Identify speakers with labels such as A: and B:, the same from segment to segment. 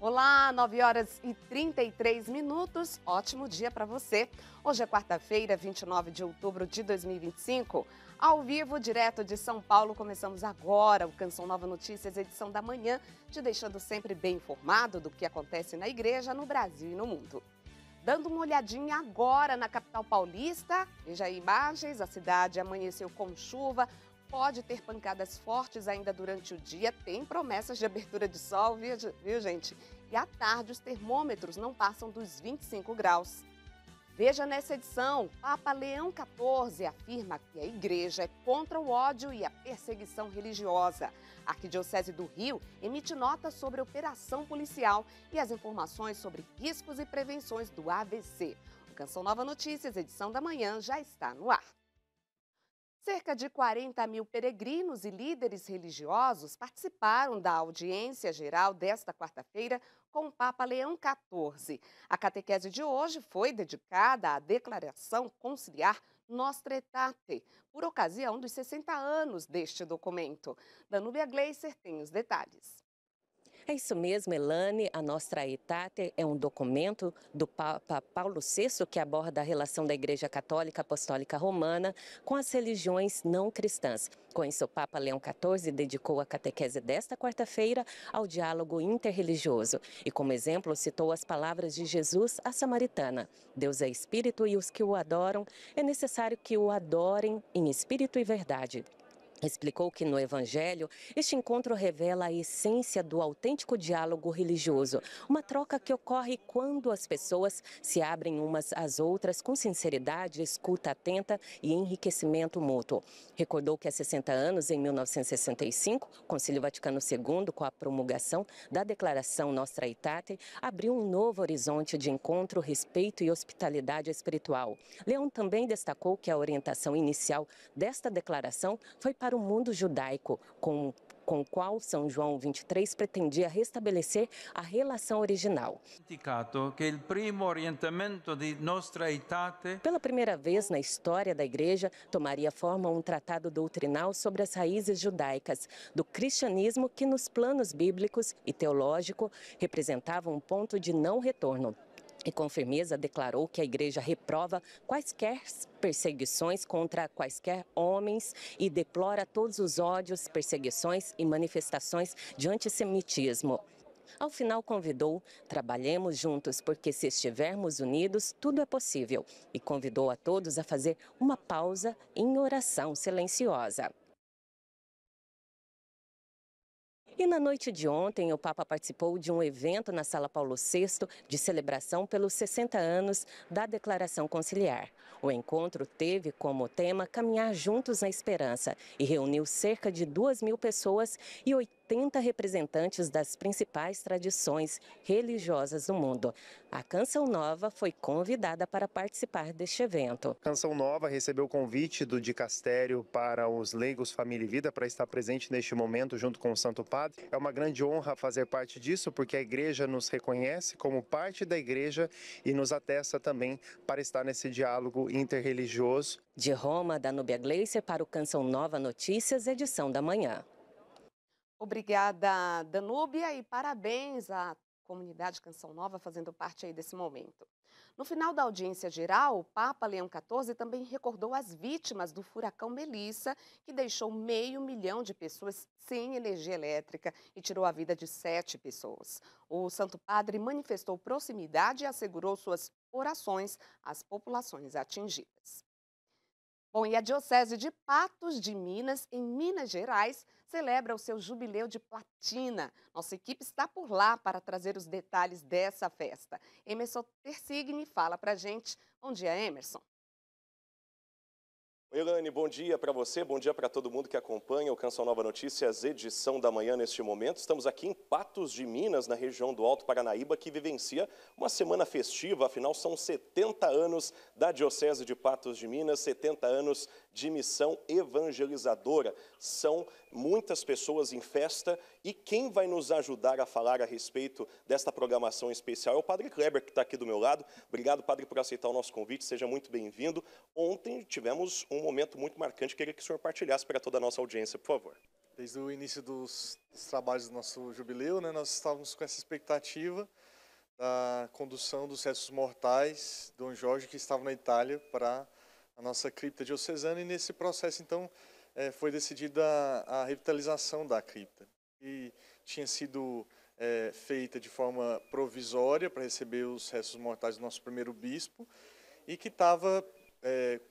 A: Olá, 9 horas e 33 minutos. Ótimo dia para você. Hoje é quarta-feira, 29 de outubro de 2025. Ao vivo, direto de São Paulo, começamos agora o Canção Nova Notícias, edição da manhã, te deixando sempre bem informado do que acontece na igreja, no Brasil e no mundo. Dando uma olhadinha agora na capital paulista, veja aí imagens, a cidade amanheceu com chuva, pode ter pancadas fortes ainda durante o dia, tem promessas de abertura de sol, viu gente? E à tarde os termômetros não passam dos 25 graus. Veja nessa edição, Papa Leão XIV afirma que a igreja é contra o ódio e a perseguição religiosa. A Arquidiocese do Rio emite nota sobre a operação policial e as informações sobre riscos e prevenções do AVC. O Canção Nova Notícias, edição da manhã, já está no ar. Cerca de 40 mil peregrinos e líderes religiosos participaram da audiência geral desta quarta-feira com o Papa Leão XIV. A catequese de hoje foi dedicada à declaração conciliar Nostra Aetate, por ocasião dos 60 anos deste documento. Danúbia Gleiser tem os detalhes.
B: É isso mesmo, Elane. A Nostra Aetate é um documento do Papa Paulo VI que aborda a relação da Igreja Católica Apostólica Romana com as religiões não cristãs. Com isso, o Papa Leão XIV dedicou a catequese desta quarta-feira ao diálogo interreligioso. E, como exemplo, citou as palavras de Jesus à samaritana: Deus é espírito e os que o adoram, é necessário que o adorem em espírito e verdade. Explicou que no Evangelho, este encontro revela a essência do autêntico diálogo religioso, uma troca que ocorre quando as pessoas se abrem umas às outras com sinceridade, escuta atenta e enriquecimento mútuo. Recordou que há 60 anos, em 1965, o Concílio Vaticano II, com a promulgação da Declaração Nostra Aetate, abriu um novo horizonte de encontro, respeito e hospitalidade espiritual. Leão também destacou que a orientação inicial desta declaração foi para o mundo judaico, com o qual São João 23 pretendia restabelecer a relação original. Pela primeira vez na história da Igreja, tomaria forma um tratado doutrinal sobre as raízes judaicas do cristianismo que, nos planos bíblicos e teológico, representava um ponto de não retorno. E com firmeza declarou que a Igreja reprova quaisquer perseguições contra quaisquer homens e deplora todos os ódios, perseguições e manifestações de antissemitismo. Ao final convidou: trabalhemos juntos, porque se estivermos unidos, tudo é possível. E convidou a todos a fazer uma pausa em oração silenciosa. E na noite de ontem, o Papa participou de um evento na Sala Paulo VI de celebração pelos 60 anos da Declaração Conciliar. O encontro teve como tema Caminhar Juntos na Esperança e reuniu cerca de 2.000 pessoas e 80 representantes das principais tradições religiosas do mundo. A Canção Nova foi convidada para participar deste evento.
C: Canção Nova recebeu o convite do dicastério para os leigos Família e Vida para estar presente neste momento junto com o Santo Padre. É uma grande honra fazer parte disso, porque a Igreja nos reconhece como parte da Igreja e nos atesta também para estar nesse diálogo interreligioso.
B: De Roma, Danúbia Gleiser para o Canção Nova Notícias, edição da manhã.
A: Obrigada, Danúbia, e parabéns à comunidade Canção Nova fazendo parte aí desse momento. No final da audiência geral, o Papa Leão XIV também recordou as vítimas do furacão Melissa, que deixou 500 mil de pessoas sem energia elétrica e tirou a vida de 7 pessoas. O Santo Padre manifestou proximidade e assegurou suas orações às populações atingidas. Bom, e a Diocese de Patos de Minas, em Minas Gerais, celebra o seu jubileu de platina. Nossa equipe está por lá para trazer os detalhes dessa festa. Emerson Tersigni fala pra gente. Bom dia, Emerson.
D: Elane, bom dia para você, bom dia para todo mundo que acompanha o Canção Nova Notícias, edição da manhã neste momento. Estamos aqui em Patos de Minas, na região do Alto Paranaíba, que vivencia uma semana festiva, afinal são 70 anos da Diocese de Patos de Minas, 70 anos de missão evangelizadora. São muitas pessoas em festa e quem vai nos ajudar a falar a respeito desta programação especial é o Padre Kleber, que está aqui do meu lado. Obrigado, Padre, por aceitar o nosso convite, seja muito bem-vindo. Ontem tivemos um momento muito marcante, queria que o senhor partilhasse para toda a nossa audiência, por favor.
E: Desde o início dos trabalhos do nosso jubileu, né, nós estávamos com essa expectativa da condução dos restos mortais do Dom Jorge, que estava na Itália, para a nossa cripta diocesana, e nesse processo, então, foi decidida a revitalização da cripta, que tinha sido feita de forma provisória para receber os restos mortais do nosso primeiro bispo, e que estava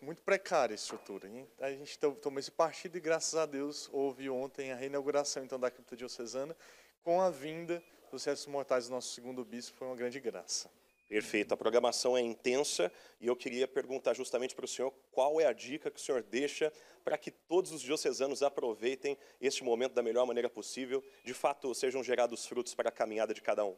E: muito precária a estrutura. E a gente tomou esse partido e, graças a Deus, houve ontem a reinauguração então, da cripta diocesana, com a vinda dos restos mortais do nosso segundo bispo. Foi uma grande graça.
D: Perfeito, a programação é intensa e eu queria perguntar justamente para o senhor qual é a dica que o senhor deixa para que todos os diocesanos aproveitem este momento da melhor maneira possível, de fato sejam gerados frutos para a caminhada de cada um.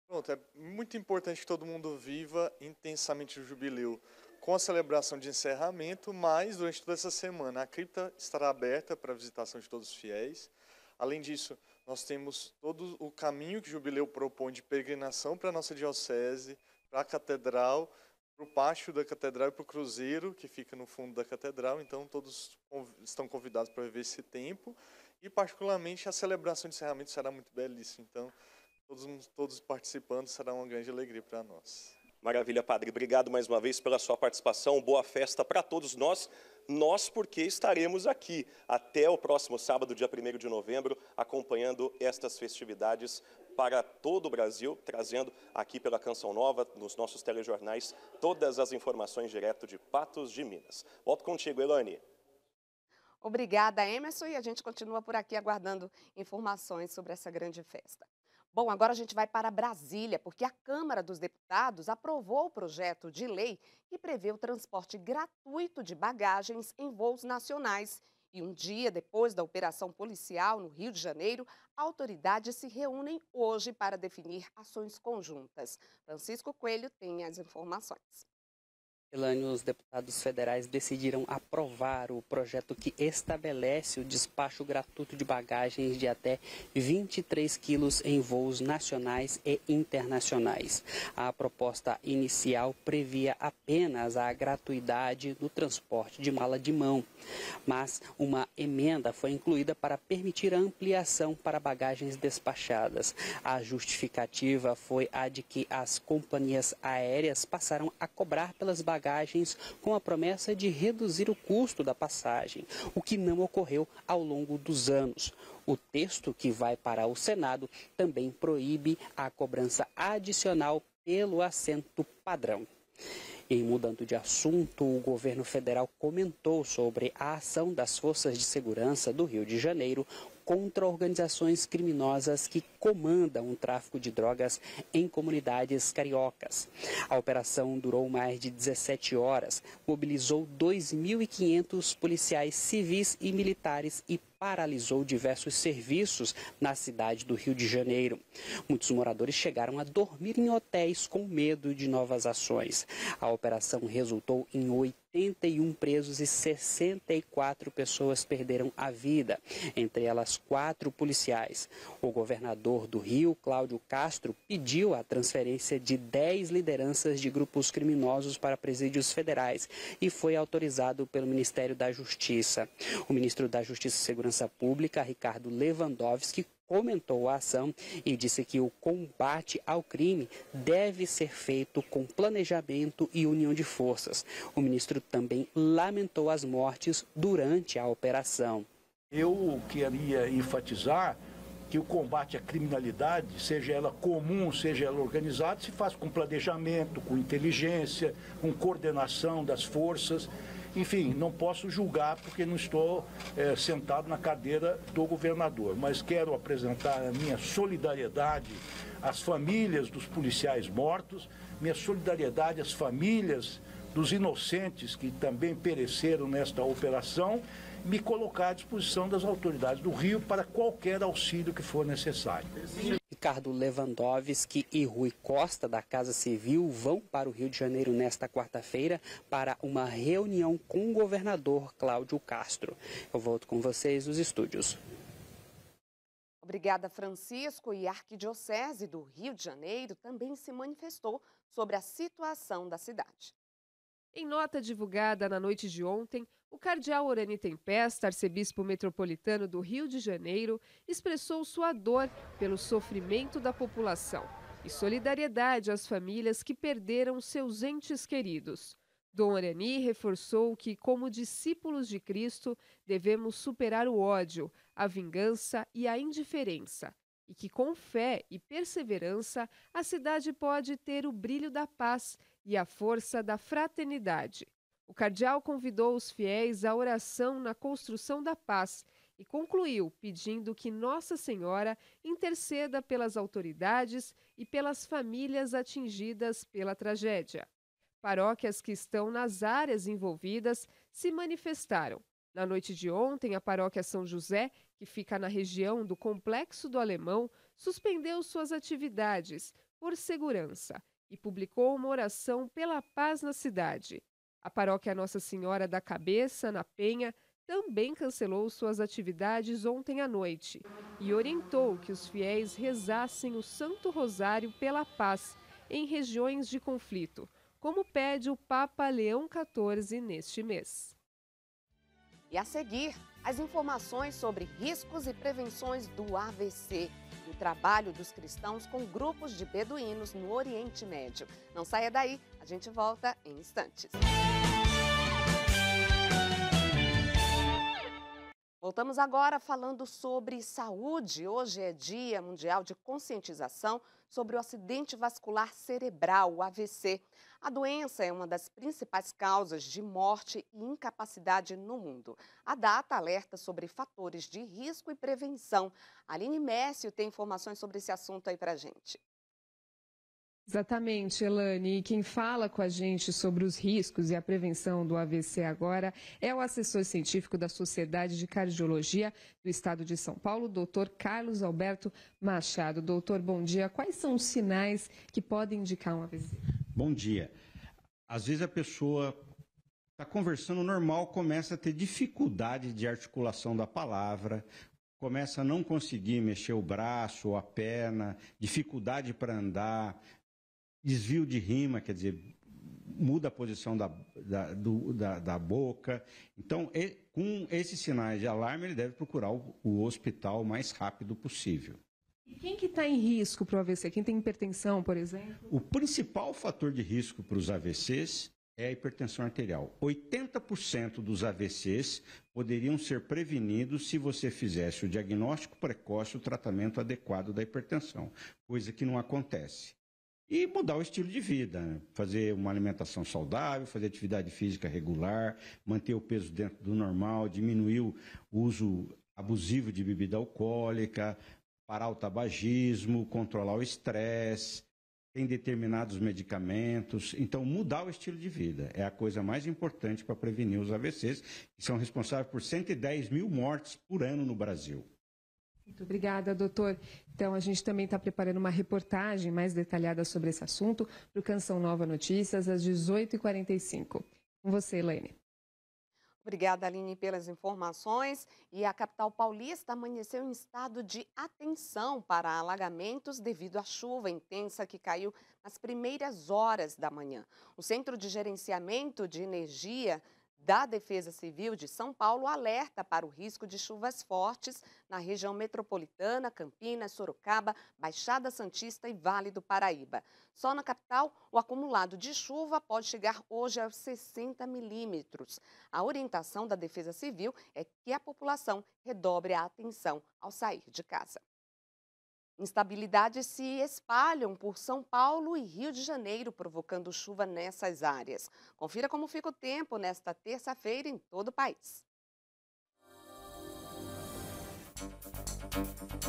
E: Pronto, é muito importante que todo mundo viva intensamente o jubileu com a celebração de encerramento, mas durante toda essa semana a cripta estará aberta para a visitação de todos os fiéis. Além disso, nós temos todo o caminho que o jubileu propõe de peregrinação para a nossa diocese, para a catedral, para o pátio da catedral e para o cruzeiro, que fica no fundo da catedral. Então, todos estão convidados para viver esse tempo. E, particularmente, a celebração de encerramento será muito belíssima. Então, todos participando, será uma grande alegria para nós.
D: Maravilha, padre. Obrigado mais uma vez pela sua participação. Boa festa para todos nós. Nós, porque estaremos aqui até o próximo sábado, dia 1º de novembro, acompanhando estas festividades para todo o Brasil, trazendo aqui pela Canção Nova, nos nossos telejornais, todas as informações direto de Patos de Minas. Volto contigo, Elane.
A: Obrigada, Emerson, e a gente continua por aqui aguardando informações sobre essa grande festa. Bom, agora a gente vai para Brasília, porque a Câmara dos Deputados aprovou o projeto de lei que prevê o transporte gratuito de bagagens em voos nacionais. E um dia depois da operação policial no Rio de Janeiro, autoridades se reúnem hoje para definir ações conjuntas. Francisco Coelho tem as informações.
F: Elane, os deputados federais decidiram aprovar o projeto que estabelece o despacho gratuito de bagagens de até 23 quilos em voos nacionais e internacionais. A proposta inicial previa apenas a gratuidade no transporte de mala de mão, mas uma emenda foi incluída para permitir a ampliação para bagagens despachadas. A justificativa foi a de que as companhias aéreas passaram a cobrar pelas bagagens com a promessa de reduzir o custo da passagem, o que não ocorreu ao longo dos anos. O texto que vai para o Senado também proíbe a cobrança adicional pelo assento padrão. E mudando de assunto, o governo federal comentou sobre a ação das forças de segurança do Rio de Janeiro contra organizações criminosas que comandam o tráfico de drogas em comunidades cariocas. A operação durou mais de 17 horas, mobilizou 2.500 policiais civis e militares e paralisou diversos serviços na cidade do Rio de Janeiro. Muitos moradores chegaram a dormir em hotéis com medo de novas ações. A operação resultou em 81 presos e 64 pessoas perderam a vida, entre elas 4 policiais. O governador do Rio, Cláudio Castro, pediu a transferência de 10 lideranças de grupos criminosos para presídios federais e foi autorizado pelo Ministério da Justiça. O ministro da Justiça e Segurança Pública, Ricardo Lewandowski, comentou a ação e disse que o combate ao crime deve ser feito com planejamento e união de forças. O ministro também lamentou as mortes durante a operação.
G: Eu queria enfatizar que o combate à criminalidade, seja ela comum, seja ela organizada, se faz com planejamento, com inteligência, com coordenação das forças. Enfim, não posso julgar porque não estou sentado na cadeira do governador, mas quero apresentar a minha solidariedade às famílias dos policiais mortos, minha solidariedade às famílias dos inocentes que também pereceram nesta operação, me colocar à disposição das autoridades do Rio para qualquer auxílio que for necessário.
F: Ricardo Lewandowski e Rui Costa, da Casa Civil, vão para o Rio de Janeiro nesta quarta-feira para uma reunião com o governador Cláudio Castro. Eu volto com vocês nos estúdios.
A: Obrigada, Francisco. E a Arquidiocese do Rio de Janeiro também se manifestou sobre a situação da cidade.
H: Em nota divulgada na noite de ontem, o cardeal Orani Tempesta, arcebispo metropolitano do Rio de Janeiro, expressou sua dor pelo sofrimento da população e solidariedade às famílias que perderam seus entes queridos. Dom Orani reforçou que, como discípulos de Cristo, devemos superar o ódio, a vingança e a indiferença, e que, com fé e perseverança, a cidade pode ter o brilho da paz e a força da fraternidade. O cardeal convidou os fiéis à oração na construção da paz e concluiu pedindo que Nossa Senhora interceda pelas autoridades e pelas famílias atingidas pela tragédia. Paróquias que estão nas áreas envolvidas se manifestaram. Na noite de ontem, a paróquia São José, que fica na região do Complexo do Alemão, suspendeu suas atividades por segurança e publicou uma oração pela paz na cidade. A paróquia Nossa Senhora da Cabeça, na Penha, também cancelou suas atividades ontem à noite e orientou que os fiéis rezassem o Santo Rosário pela paz em regiões de conflito, como pede o Papa Leão XIV neste mês.
A: E a seguir, as informações sobre riscos e prevenções do AVC e o trabalho dos cristãos com grupos de beduínos no Oriente Médio. Não saia daí, a gente volta em instantes. Voltamos agora falando sobre saúde. Hoje é Dia Mundial de Conscientização sobre o acidente vascular cerebral, o AVC. A doença é uma das principais causas de morte e incapacidade no mundo. A data alerta sobre fatores de risco e prevenção. A Aline Mércio tem informações sobre esse assunto aí pra gente.
H: Exatamente, Elane. E quem fala com a gente sobre os riscos e a prevenção do AVC agora é o assessor científico da Sociedade de Cardiologia do Estado de São Paulo, doutor Carlos Alberto Machado. Doutor, bom dia. Quais são os sinais que podem indicar um AVC?
I: Bom dia. Às vezes a pessoa está conversando normal, começa a ter dificuldade de articulação da palavra, começa a não conseguir mexer o braço ou a perna, dificuldade para andar, desvio de rima, quer dizer, muda a posição da boca. Então, com esses sinais de alarme, ele deve procurar o hospital o mais rápido possível.
H: E quem que está em risco para o AVC? Quem tem hipertensão, por exemplo?
I: O principal fator de risco para os AVCs é a hipertensão arterial. 80% dos AVCs poderiam ser prevenidos se você fizesse o diagnóstico precoce e o tratamento adequado da hipertensão, coisa que não acontece. E mudar o estilo de vida, né? Fazer uma alimentação saudável, fazer atividade física regular, manter o peso dentro do normal, diminuir o uso abusivo de bebida alcoólica, parar o tabagismo, controlar o estresse, tem determinados medicamentos. Então, mudar o estilo de vida é a coisa mais importante para prevenir os AVCs, que são responsáveis por 110 mil mortes por ano no Brasil.
H: Muito obrigada, doutor. Então, a gente também está preparando uma reportagem mais detalhada sobre esse assunto para o Canção Nova Notícias, às 18h45. Com você, Elaine.
A: Obrigada, Aline, pelas informações. E a capital paulista amanheceu em estado de atenção para alagamentos devido à chuva intensa que caiu nas primeiras horas da manhã. O Centro de Gerenciamento de Energia da Defesa Civil de São Paulo alerta para o risco de chuvas fortes na região metropolitana, Campinas, Sorocaba, Baixada Santista e Vale do Paraíba. Só na capital, o acumulado de chuva pode chegar hoje aos 60 milímetros. A orientação da Defesa Civil é que a população redobre a atenção ao sair de casa. Instabilidades se espalham por São Paulo e Rio de Janeiro, provocando chuva nessas áreas. Confira como fica o tempo nesta terça-feira em todo o país.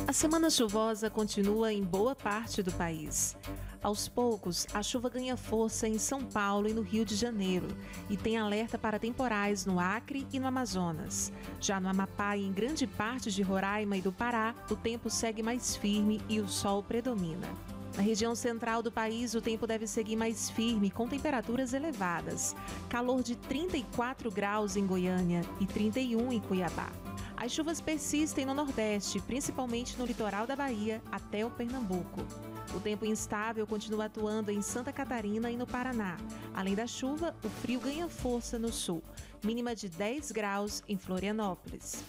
J: A semana chuvosa continua em boa parte do país. Aos poucos, a chuva ganha força em São Paulo e no Rio de Janeiro e tem alerta para temporais no Acre e no Amazonas. Já no Amapá e em grande parte de Roraima e do Pará, o tempo segue mais firme e o sol predomina. Na região central do país, o tempo deve seguir mais firme, com temperaturas elevadas. Calor de 34 graus em Goiânia e 31 em Cuiabá. As chuvas persistem no Nordeste, principalmente no litoral da Bahia até o Pernambuco. O tempo instável continua atuando em Santa Catarina e no Paraná. Além da chuva, o frio ganha força no sul. Mínima de 10 graus em Florianópolis.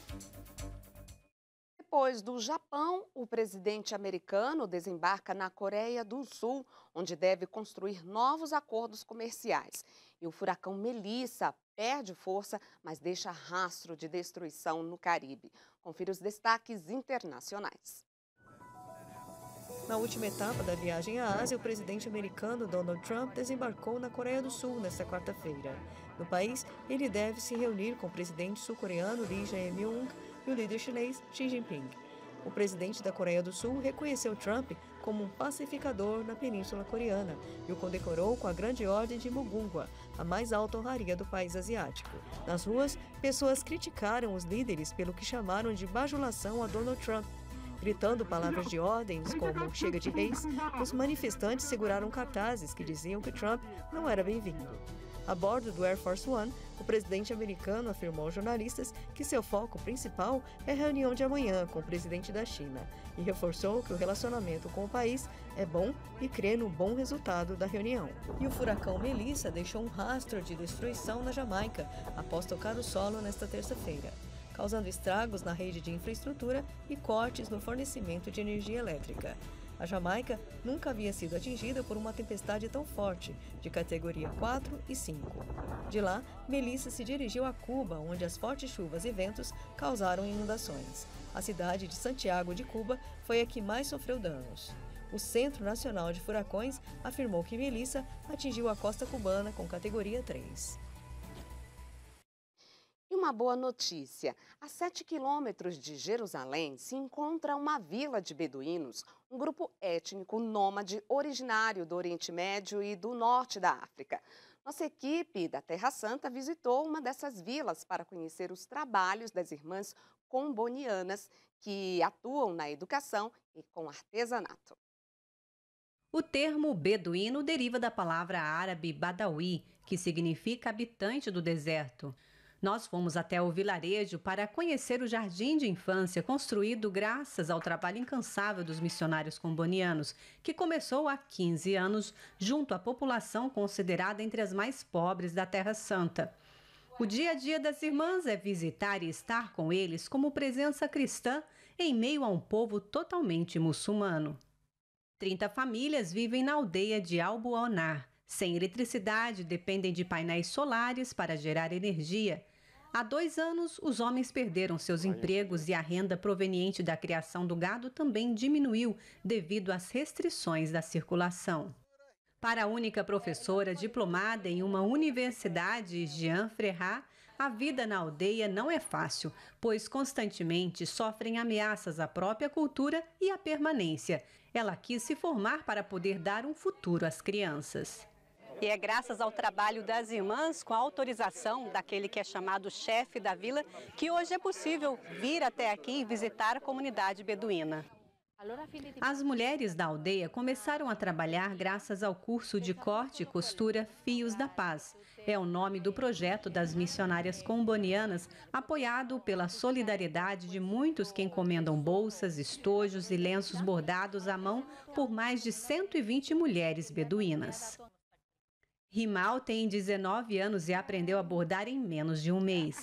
A: Depois do Japão, o presidente americano desembarca na Coreia do Sul, onde deve construir novos acordos comerciais. E o furacão Melissa perde força, mas deixa rastro de destruição no Caribe. Confira os destaques internacionais.
K: Na última etapa da viagem à Ásia, o presidente americano Donald Trump desembarcou na Coreia do Sul nesta quarta-feira. No país, ele deve se reunir com o presidente sul-coreano Lee Jae-myung e o líder chinês Xi Jinping. O presidente da Coreia do Sul reconheceu Trump como um pacificador na Península Coreana e o condecorou com a Grande Ordem de Mugunghwa, a mais alta honraria do país asiático. Nas ruas, pessoas criticaram os líderes pelo que chamaram de bajulação a Donald Trump. Gritando palavras de ordens como "chega de reis", os manifestantes seguraram cartazes que diziam que Trump não era bem-vindo. A bordo do Air Force One, o presidente americano afirmou aos jornalistas que seu foco principal é a reunião de amanhã com o presidente da China e reforçou que o relacionamento com o país é bom e crê no bom resultado da reunião. E o furacão Melissa deixou um rastro de destruição na Jamaica após tocar o solo nesta terça-feira, causando estragos na rede de infraestrutura e cortes no fornecimento de energia elétrica. A Jamaica nunca havia sido atingida por uma tempestade tão forte, de categoria 4 e 5. De lá, Melissa se dirigiu a Cuba, onde as fortes chuvas e ventos causaram inundações. A cidade de Santiago de Cuba foi a que mais sofreu danos. O Centro Nacional de Furacões afirmou que Melissa atingiu a costa cubana com categoria 3.
A: E uma boa notícia: a 7 quilômetros de Jerusalém se encontra uma vila de beduínos, um grupo étnico nômade originário do Oriente Médio e do norte da África. Nossa equipe da Terra Santa visitou uma dessas vilas para conhecer os trabalhos das irmãs combonianas que atuam na educação e com artesanato.
L: O termo beduíno deriva da palavra árabe badawi, que significa habitante do deserto. Nós fomos até o vilarejo para conhecer o jardim de infância construído graças ao trabalho incansável dos missionários combonianos, que começou há 15 anos junto à população considerada entre as mais pobres da Terra Santa. O dia a dia das irmãs é visitar e estar com eles como presença cristã em meio a um povo totalmente muçulmano. 30 famílias vivem na aldeia de Albuonar. Sem eletricidade, dependem de painéis solares para gerar energia. Há 2 anos, os homens perderam seus empregos e a renda proveniente da criação do gado também diminuiu devido às restrições da circulação. Para a única professora diplomada em uma universidade, Jean Frerrat, a vida na aldeia não é fácil, pois constantemente sofrem ameaças à própria cultura e à permanência. Ela quis se formar para poder dar um futuro às crianças.
M: E é graças ao trabalho das irmãs, com a autorização daquele que é chamado chefe da vila, que hoje é possível vir até aqui e visitar a comunidade beduína.
L: As mulheres da aldeia começaram a trabalhar graças ao curso de corte e costura Fios da Paz. É o nome do projeto das missionárias combonianas, apoiado pela solidariedade de muitos que encomendam bolsas, estojos e lenços bordados à mão por mais de 120 mulheres beduínas. Rimal tem 19 anos e aprendeu a bordar em menos de um mês.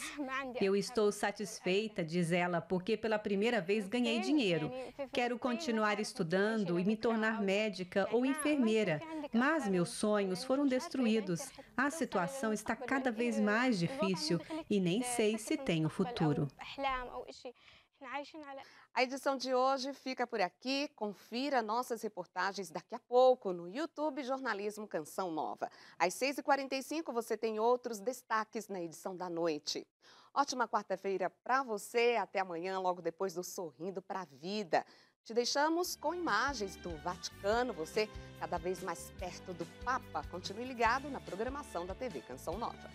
L: Eu estou satisfeita, diz ela, porque pela primeira vez ganhei dinheiro. Quero continuar estudando e me tornar médica ou enfermeira, mas meus sonhos foram destruídos. A situação está cada vez mais difícil e nem sei se tenho futuro.
A: A edição de hoje fica por aqui. Confira nossas reportagens daqui a pouco no YouTube Jornalismo Canção Nova. Às 6h45 você tem outros destaques na edição da noite. Ótima quarta-feira para você. Até amanhã, logo depois do Sorrindo para a Vida. Te deixamos com imagens do Vaticano, você cada vez mais perto do Papa. Continue ligado na programação da TV Canção Nova.